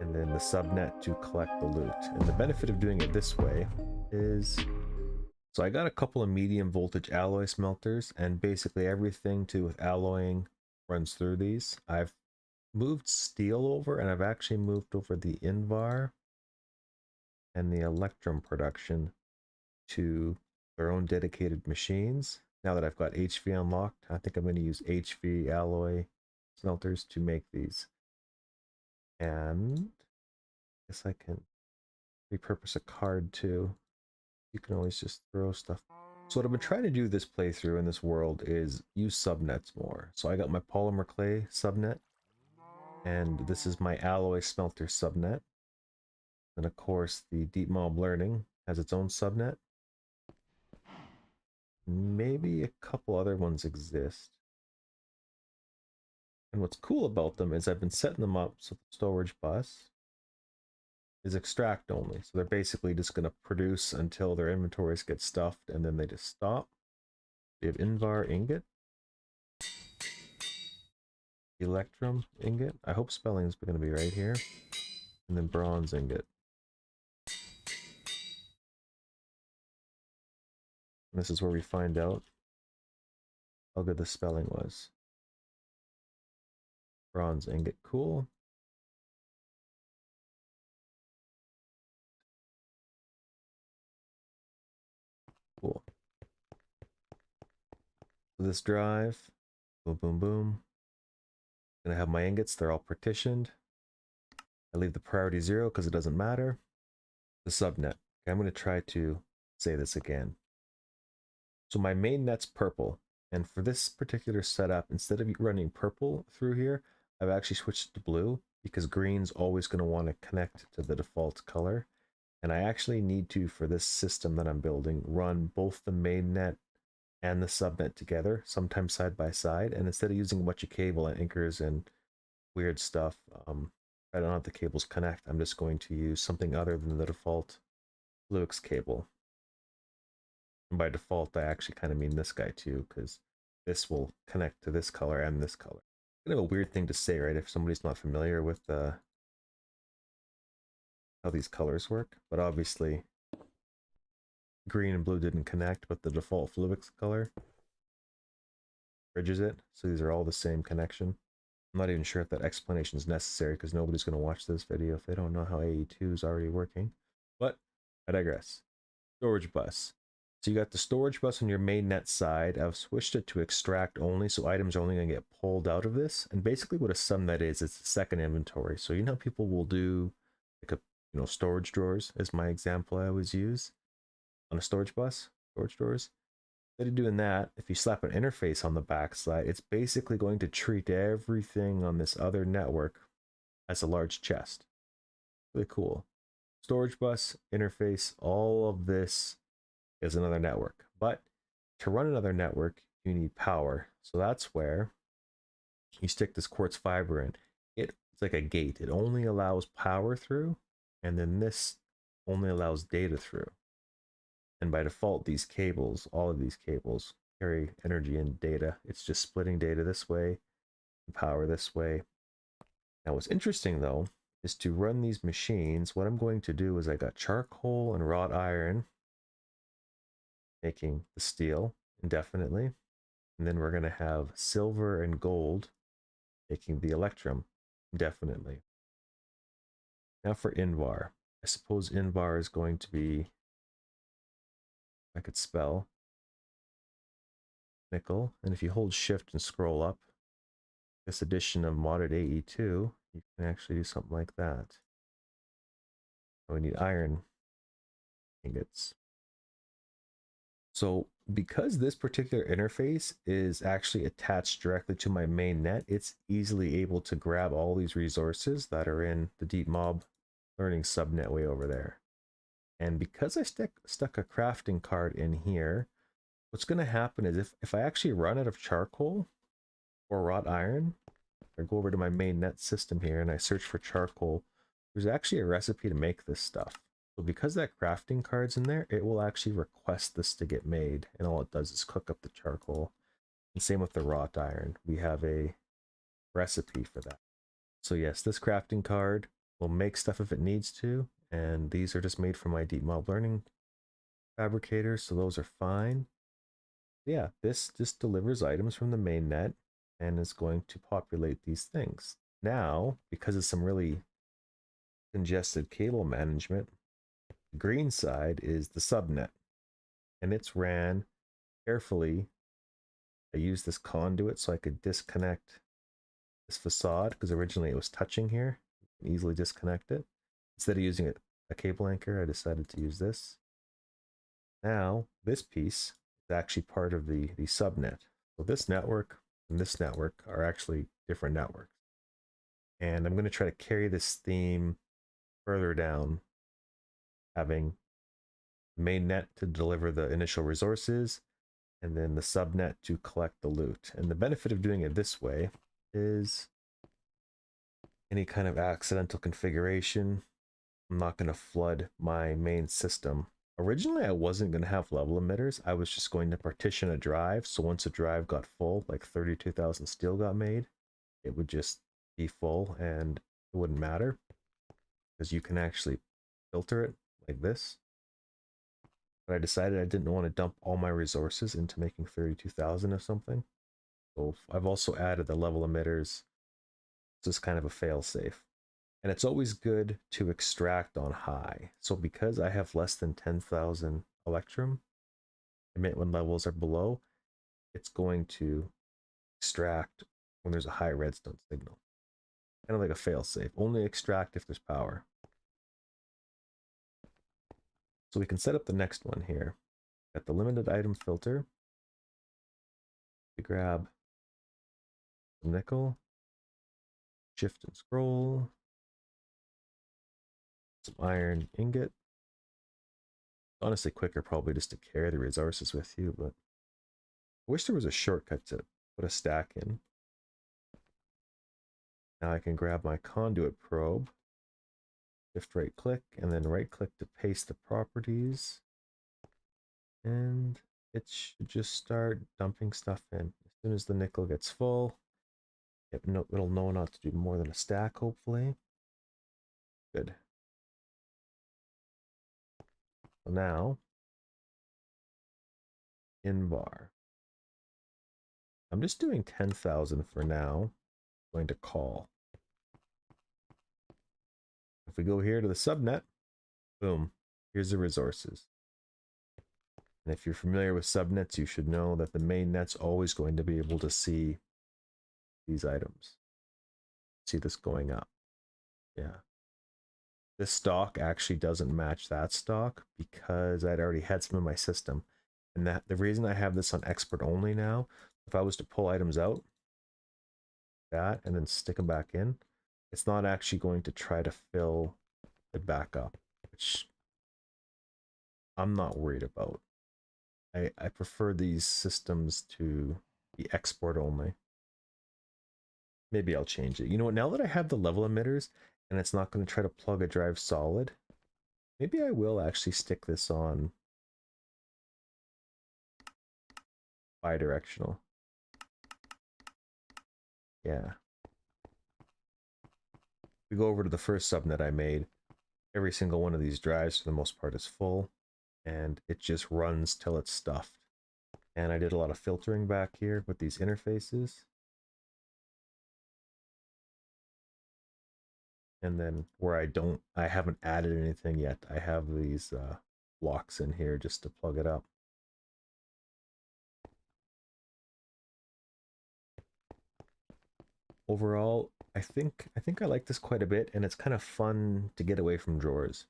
and then the subnet to collect the loot. And the benefit of doing it this way is, so I got a couple of medium voltage alloy smelters, and basically everything to do with alloying runs through these. I've moved steel over, and I've actually moved over the Invar and the Electrum production to their own dedicated machines. Now that I've got HV unlocked, I think I'm going to use HV alloy smelters to make these. And I guess I can repurpose a card too. You can always just throw stuff. So what I've been trying to do this playthrough in this world is use subnets more. So I got my polymer clay subnet, and this is my alloy smelter subnet. And of course the deep mob learning has its own subnet. Maybe a couple other ones exist. And what's cool about them is I've been setting them up so the storage bus is extract only. So they're basically just going to produce until their inventories get stuffed, and then they just stop. We have Invar ingot. Electrum ingot. I hope spelling is going to be right here. And then bronze ingot. And this is where we find out how good the spelling was. Bronze ingot, cool. Cool. So this drive, boom, boom, boom. Gonna have my ingots, they're all partitioned. I leave the priority 0 because it doesn't matter. The subnet. Okay, I'm gonna try to say this again. So my main net's purple, and for this particular setup, instead of running purple through here, I've actually switched to blue because green's always going to want to connect to the default color. And I actually need to, for this system that I'm building, run both the main net and the subnet together, sometimes side by side. And instead of using a bunch of cable and anchors and weird stuff, I don't have the cables connect. I'm just going to use something other than the default Fluix cable. And by default, I actually kind of mean this guy too, because this will connect to this color and this color. Kind of a weird thing to say, right? If somebody's not familiar with how these colors work, but obviously green and blue didn't connect, but the default Fluix color bridges it. So these are all the same connection. I'm not even sure if that explanation is necessary because nobody's going to watch this video if they don't know how AE2 is already working. But I digress. Storage bus. So you got the storage bus on your main net side. I've switched it to extract only, so items are only going to get pulled out of this. And basically what a subnet is, it's a second inventory. So you know people will do like storage drawers is my example I always use on a storage bus, storage drawers. Instead of doing that, if you slap an interface on the back side, it's basically going to treat everything on this other network as a large chest. Really cool. Storage bus, interface, all of this is another network. But to run another network, you need power. So that's where you stick this quartz fiber in. It's like a gate. It only allows power through, and then this only allows data through. And by default, these cables, all of these cables, carry energy and data. It's just splitting data this way, and power this way. Now what's interesting though, is to run these machines, what I'm going to do is I got charcoal and wrought iron making the steel indefinitely. And then we're going to have silver and gold making the electrum indefinitely. Now for Invar. I suppose Invar is going to be, I could spell, nickel. And if you hold shift and scroll up, this edition of modded AE2, you can actually do something like that. We need iron ingots. So because this particular interface is actually attached directly to my main net, it's easily able to grab all these resources that are in the deep mob learning subnet way over there. And because I stuck a crafting card in here, what's going to happen is if I actually run out of charcoal or wrought iron, I go over to my main net system here and I search for charcoal, there's actually a recipe to make this stuff. So because that crafting card's in there, it will actually request this to get made. And all it does is cook up the charcoal. And same with the wrought iron. We have a recipe for that. So yes, this crafting card will make stuff if it needs to, and these are just made for my deep mob learning fabricators, so those are fine. Yeah, this just delivers items from the main net and is going to populate these things. Now, because of some really congested cable management, the green side is the subnet, and it's ran carefully. I used this conduit so I could disconnect this facade because originally it was touching here. You can easily disconnect it. Instead of using a cable anchor, I decided to use this. Now, this piece is actually part of the subnet. So this network and this network are actually different networks. And I'm going to try to carry this theme further down, having the main net to deliver the initial resources and then the subnet to collect the loot. And the benefit of doing it this way is any kind of accidental configuration, I'm not going to flood my main system. Originally, I wasn't going to have level emitters. I was just going to partition a drive. So once a drive got full, like 32,000 steel got made, it would just be full and it wouldn't matter because you can actually filter it like this. But I decided I didn't want to dump all my resources into making 32,000 of something. So I've also added the level emitters. This is kind of a fail safe. And it's always good to extract on high. So because I have less than 10,000 electrum, emit when levels are below, it's going to extract when there's a high redstone signal. Kind of like a fail safe. Only extract if there's power. So we can set up the next one here. Got the limited item filter. We grab some nickel, shift and scroll, some iron ingot. Honestly, quicker probably just to carry the resources with you, but I wish there was a shortcut to put a stack in. Now I can grab my conduit probe, shift right click, and then right click to paste the properties. And it should just start dumping stuff in. As soon as the nickel gets full, it'll know not to do more than a stack, hopefully. Good. So now, in bar. I'm just doing 10,000 for now. I'm going to call. If we go here to the subnet, boom, here's the resources. And if you're familiar with subnets, you should know that the main net's always going to be able to see these items. See this going up. Yeah. This stock actually doesn't match that stock because I'd already had some in my system. And that the reason I have this on expert only now, if I was to pull items out, that, and then stick them back in, it's not actually going to try to fill it back up, which I'm not worried about. I prefer these systems to be export only. Maybe I'll change it. You know what, now that I have the level emitters and it's not going to try to plug a drive solid, maybe I will actually stick this on bi-directional. Yeah. We go over to the first subnet I made. Every single one of these drives for the most part is full and it just runs till it's stuffed. And I did a lot of filtering back here with these interfaces. And then where I haven't added anything yet, I have these blocks in here just to plug it up. Overall, I think I like this quite a bit, and it's kind of fun to get away from drawers.